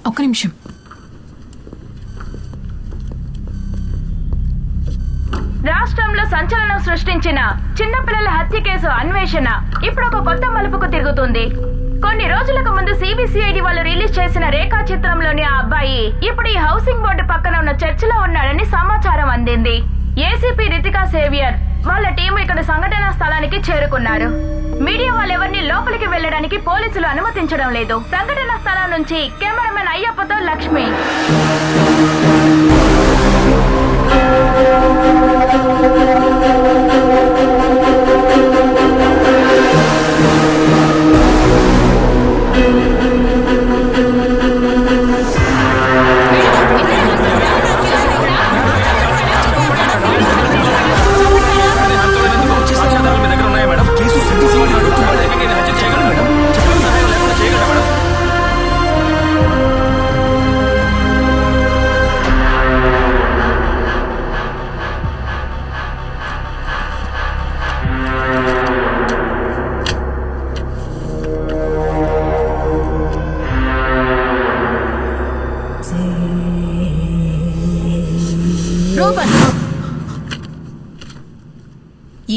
ఒక్క నిమిషం. రాష్ట్రంలో సంచలనం సృష్టించిన చిన్నపిల్లల హత్య కేసు అన్వేషణ ఇప్పుడు ఒక కొత్త మలుపుకు తిరుగుతుంది. కొన్ని రోజులకు ముందు సిబిసిఐడి వాళ్ళు రిలీజ్ చేసిన రేఖా చిత్రంలోని ఆ అబ్బాయి ఇప్పుడు ఈ హౌసింగ్ బోర్డు పక్కన ఉన్న చర్చిలో ఉన్నాడని సమాచారం అందింది. ఏసీపీ రితికా సేవియర్ వాళ్ళ టీం ఇక్కడ సంఘటనా స్థలానికి చేరుకున్నారు. మీడియా వాళ్ళెవరిని లోపలికి వెళ్లడానికి పోలీసులు అనుమతించడం లేదు. సంఘటనా స్థలం నుంచి కెమెరామెన్ అయ్యప్పతో లక్ష్మి.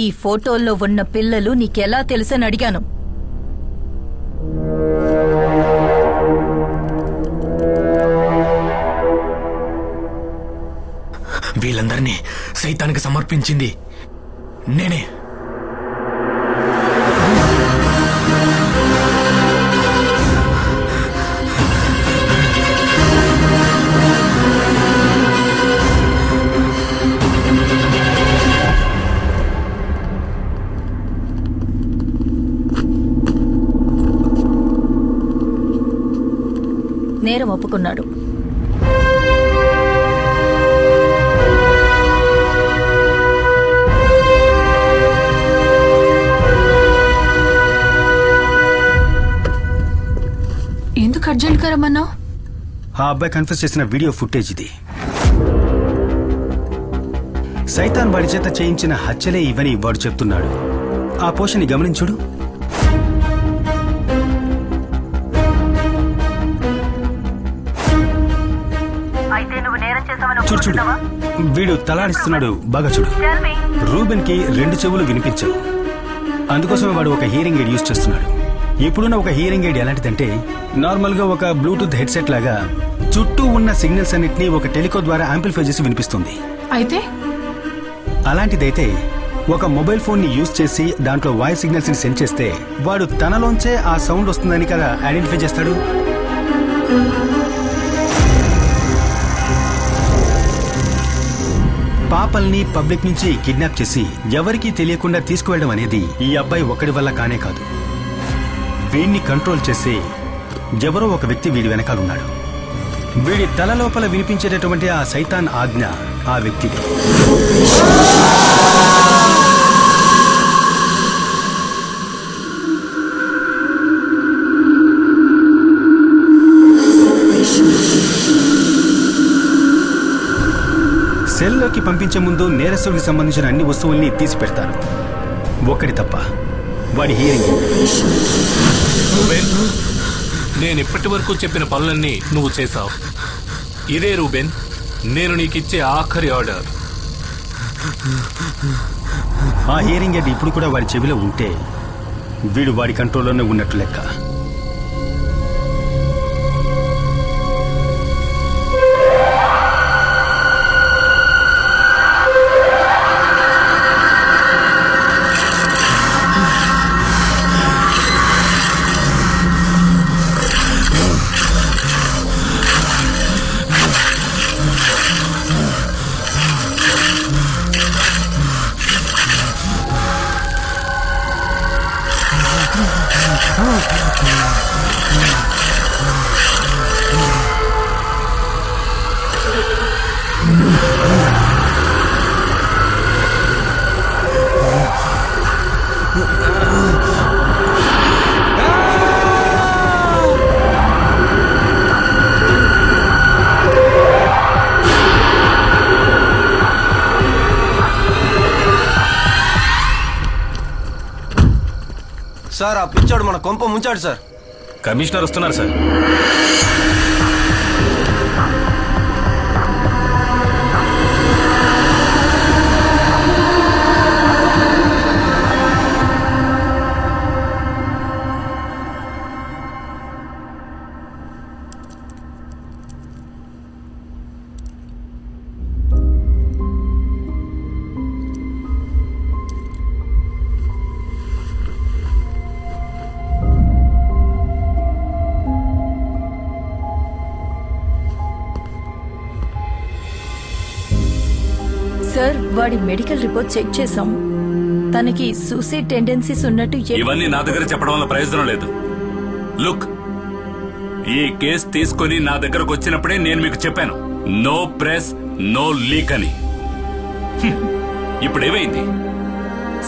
ఈ ఫోటోల్లో ఉన్న పిల్లలు నీకెలా తెలుసని అడిగాను. వీళ్ళందరినీ సైతానికి సమర్పించింది నేనే. నేరం ఒప్పుకున్నాడు. ఎందుకు అర్జెంట్ గా రమ్మన్నావు? ఆ అబ్బాయి కన్ఫెస్ చేసిన వీడియో ఫుటేజ్ ఇది. సైతాన్ వాడి చేత చేయించిన హత్యలే ఇవని వాడు చెప్తున్నాడు. ఆ పోషని గమనించుడు. చూడు చూడు, వీడు తలాడిస్తున్నాడు. బాగా చూడు. రూబెన్ కి 2 చెవులు వినిపించవు. అందుకోసమే వాడు ఒక హియరింగ్ ఎయిడ్ యూజ్ చేస్తున్నాడు. ఇప్పుడున్న ఒక హియరింగ్ ఎయిడ్ ఎలాంటిదంటే నార్మల్ గా ఒక బ్లూటూత్ హెడ్సెట్ లాగా చుట్టూ ఉన్న సిగ్నల్స్ అన్నిటినీ ఒక టెలికో ద్వారా యాంప్లిఫై చేసి వినిపిస్తుంది. అయితే అలాంటిదైతే ఒక మొబైల్ ఫోన్ ని యూజ్ చేసి దాంట్లో వాయిస్ సిగ్నల్స్ ని సెండ్ చేస్తే వాడు తనలోంచే ఆ సౌండ్ వస్తుందని కదా ఐడెంటిఫై చేస్తాడు. పాపల్ని పబ్లిక్ నుంచి కిడ్నాప్ చేసి ఎవరికీ తెలియకుండా తీసుకువెళ్ళడం అనేది ఈ అబ్బాయి ఒక్కడి వల్ల కానే కాదు. వీడిని కంట్రోల్ చేసే ఎవరో ఒక వ్యక్తి వీడి వెనకాలన్నాడు. వీడి తల లోపల వినిపించేటటువంటి ఆ సైతాన్ ఆజ్ఞ ఆ వ్యక్తిది. సెల్లోకి పంపించే ముందు నేరస్తుడికి సంబంధించిన అన్ని వస్తువుల్ని తీసి పెడతారు, ఒక్కడి తప్ప, వాడి హియరింగ్. నేను ఇప్పటి వరకు చెప్పిన పనులన్నీ నువ్వు చేశావు. ఇదే రూబెన్, నేను నీకిచ్చే ఆఖరి ఆర్డర్. ఆ హియరింగ్ ఎయిడ్ ఇప్పుడు కూడా వాడి చెవిలో ఉంటే వీడు వాడి కంట్రోల్లోనే ఉన్నట్టు లెక్క. సార్, ఆ పిచ్చాడు మన కొంప ముంచాడు సార్. కమిషనర్ వస్తున్నారు సార్. వాడి మెడికల్ రిపోర్ట్ చెక్ చేసాం. తనకి సూసైడ్ టెండెన్సీస్ ఉన్నట్టు ఇవన్నీ నా దగ్గర చెప్పడం వల్ల ప్రయోజనం లేదు. లుక్, ఈ కేసు తీసుకుని నా దగ్గరకు వచ్చినప్పుడే నేను మీకు చెప్పాను, నో ప్రెస్ నో లీక్ అని. ఇప్పుడు ఏమైంది?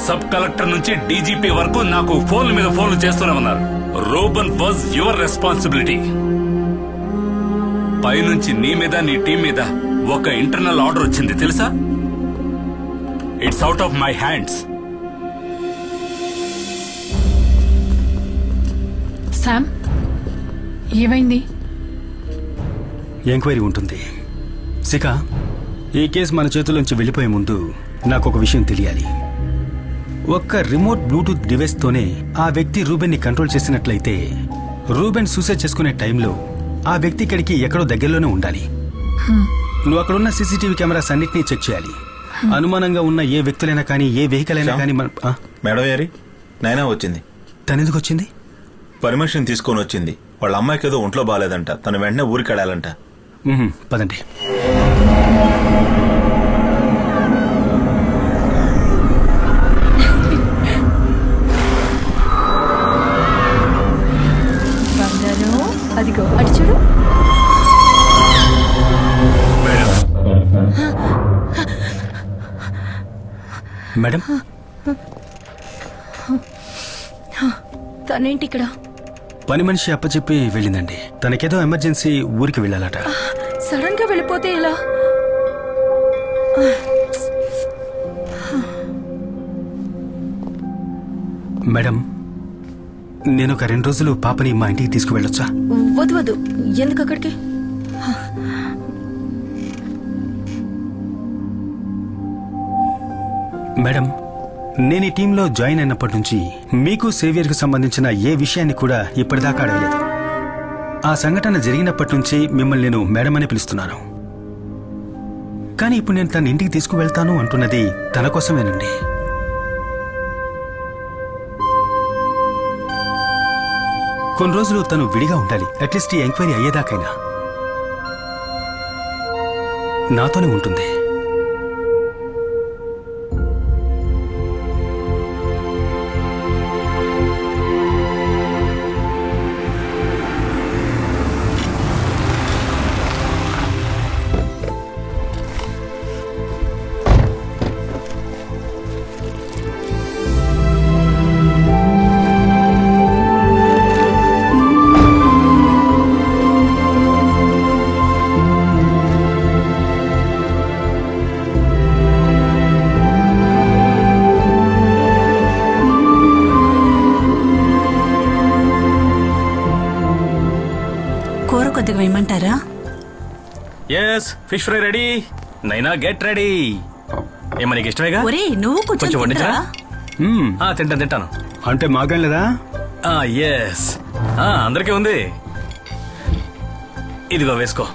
సబ్ కలెక్టర్ నుంచి డీజీపీ వరకు నాకు ఫోన్ల మీద ఫోన్లు చేస్తూనే ఉన్నారు. Ruben was your responsibility. పైనుంచి నీ మీద నీ టీం మీద ఒక ఇంటర్నల్ ఆర్డర్ వచ్చింది తెలుసా? It's out of my hands. Sam, ఏమైంది? ఎంక్వైరీ ఉంటుంది. శిఖ, ఈ కేసు మన చేతుల్లోంచి వెళ్ళిపోయే ముందు నాకు ఒక విషయం తెలియాలి. ఒక్క రిమోట్ బ్లూటూత్ డివైస్తోనే ఆ వ్యక్తి రూబెన్ని కంట్రోల్ చేసినట్లయితే రూబెన్ సూసైడ్ చేసుకునే టైంలో ఆ వ్యక్తి ఇక్కడికి ఎక్కడో దగ్గరలోనే ఉండాలి. నువ్వు అక్కడున్న సీసీటీవీ కెమెరాస్ అన్నిటినీ చెక్ చేయాలి. అనుమానంగా ఉన్న ఏ వ్యక్తులైనా కానీ ఏ వెహికల్ అయినా కానీ మేడం గారి నైనా వచ్చింది. తనెందుకు వచ్చింది? పర్మిషన్ తీసుకొని వచ్చింది. వాళ్ళ అమ్మాయికి ఏదో ఒంట్లో బాగాలేదంట, తను వెంటనే ఊరికి వెళ్ళాలంట. పదండి. బంగారం, అదిగో అటు చూడు. మేడం, తనేంటి ఇక్కడ? పని మనిషి అప్పచెప్పి వెళ్ళిందండి. తనకేదో ఎమర్జెన్సీ ఊరికి వెళ్ళాలట. సడన్ గా వెళ్ళిపోతే ఎలా? మేడం, నేను ఒక 2 రోజులు పాపని మా ఇంటికి తీసుకువెళ్ళొచ్చా? వద్దు వద్దు, ఎందుకు అక్కడికి? మేడం, నేను ఈ టీంలో జాయిన్ అయినప్పటి నుంచి మీకు సేవియర్కు సంబంధించిన ఏ విషయాన్ని కూడా ఇప్పటిదాకా అడగలేదు. ఆ సంఘటన జరిగినప్పటి నుంచి మిమ్మల్ని నేను మేడం అని పిలుస్తున్నాను. కానీ ఇప్పుడు నేను తన ఇంటికి తీసుకువెళ్తాను అంటున్నది తన కోసమేనండి. కొన్ని రోజులు తను విడిగా ఉండాలి. అట్లీస్ట్ ఈ ఎంక్వైరీ అయ్యేదాకైనా నాతోనే ఉంటుంది. కొద్దిగా వేయమంటారా? Yes, fish fry ready. Naina get ready. ఏమో నీకు ఇష్టమేగా? ఒరే నువ్వు కొంచెం వండించరా? తింటాను. అంటే మాకేం లేదా? ఎస్, అందరికీ ఉంది. ఇదిగో వేసుకో.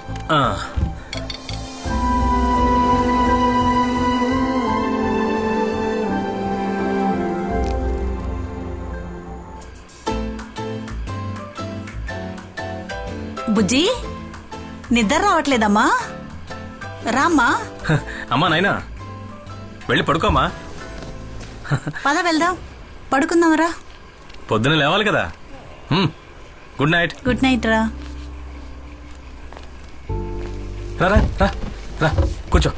బుజ్జి, నిద్ర రావట్లేదమ్మా? రామ్మా. అమ్మా నైనా, వెళ్ళి పడుకోమ్మా. పద వెళ్దాం, పడుకుందాంరా. పొద్దున లేవాలి కదా. Good night. గుడ్ నైట్ రా. రా కూర్చో.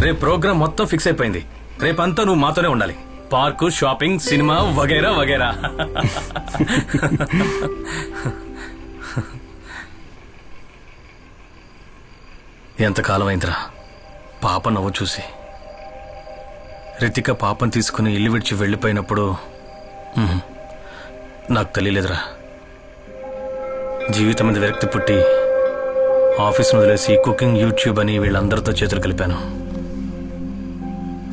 రేపు ప్రోగ్రామ్ మొత్తం ఫిక్స్ అయిపోయింది. రేపంతా నువ్వు మాతోనే ఉండాలి. పార్కు, షాపింగ్, సినిమా వగైరా వగైరా. ఎంతకాలం అయిందిరా పాప నవ్వు చూసి. రితిక పాపను తీసుకుని ఇల్లు విడిచి వెళ్ళిపోయినప్పుడు నాకు తెలియలేదురా. జీవితం మీద విరక్తి పుట్టి ఆఫీస్ను వదిలేసి కుకింగ్, యూట్యూబ్ అని వీళ్ళందరితో చేతులు కలిపాను.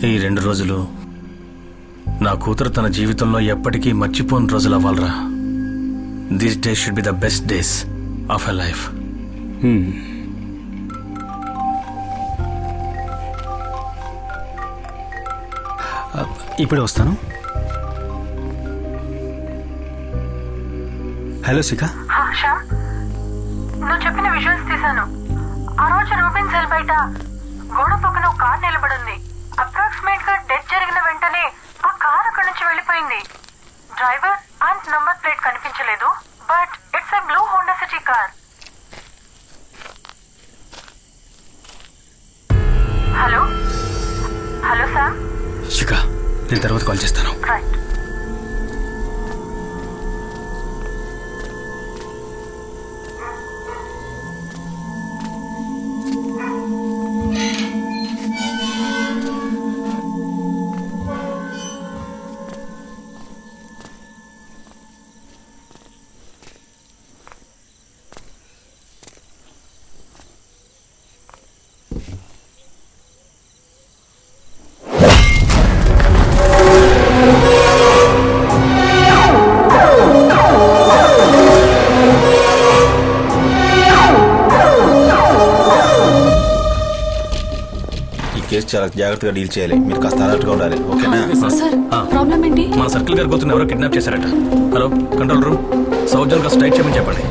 ఈ 2 రోజులు నా కూతురు తన జీవితంలో ఎప్పటికీ మర్చిపోని రోజులు అవ్వాలరా. This day should be the best days of her life. ఇప్పుడే వస్తాను. హలో శిఖ. శ్యామ్, నువ్వు చెప్పిన విజువల్స్ తీశాను. ఆ రోజు రూబెన్ సెల్ బయట గోడ పక్కన ఒక కార్ నిలబడింది. శిఖ, నేను తర్వాత కాల్ చేస్తాను. కేసు చాలా జాగ్రత్తగా డీల్ చేయాలి. మీరు కాస్త అలర్ట్గా ఉండాలి, ఓకేనా? సార్ ప్రాబ్లం ఏంటి? మన సర్కిల్ గారి కూతురు ఎవరో కిడ్నాప్ చేశారట. Hello control room, south zone straight చేయమని చెప్పండి.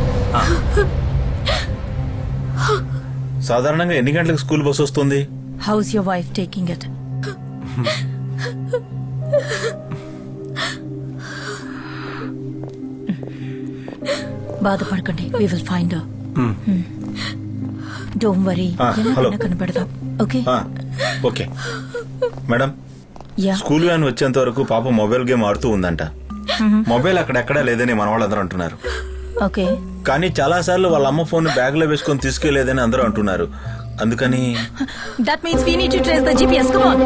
సాధారణంగా ఎన్ని గంటలకు స్కూల్ బస్ వస్తుంది? How's your wife taking it? బాధపడకండి, we will find her. Don't worry, hello. కనబడదాం. Okay okay madam, yeah. School van వచ్చేంత వరకు పాప మొబైల్ గేమ్ ఆడుతూ ఉందంట. మొబైల్ అక్కడెక్కడా లేదని మన వాళ్ళందరూ అంటున్నారు. ఓకే, కానీ చాలా సార్లు వాళ్ళ అమ్మ ఫోన్ బ్యాగ్ లో వేసుకొని తీసుకెళ్లేదని అందరూ అంటున్నారు. అందుకని that means we need to trace the GPS. Come on.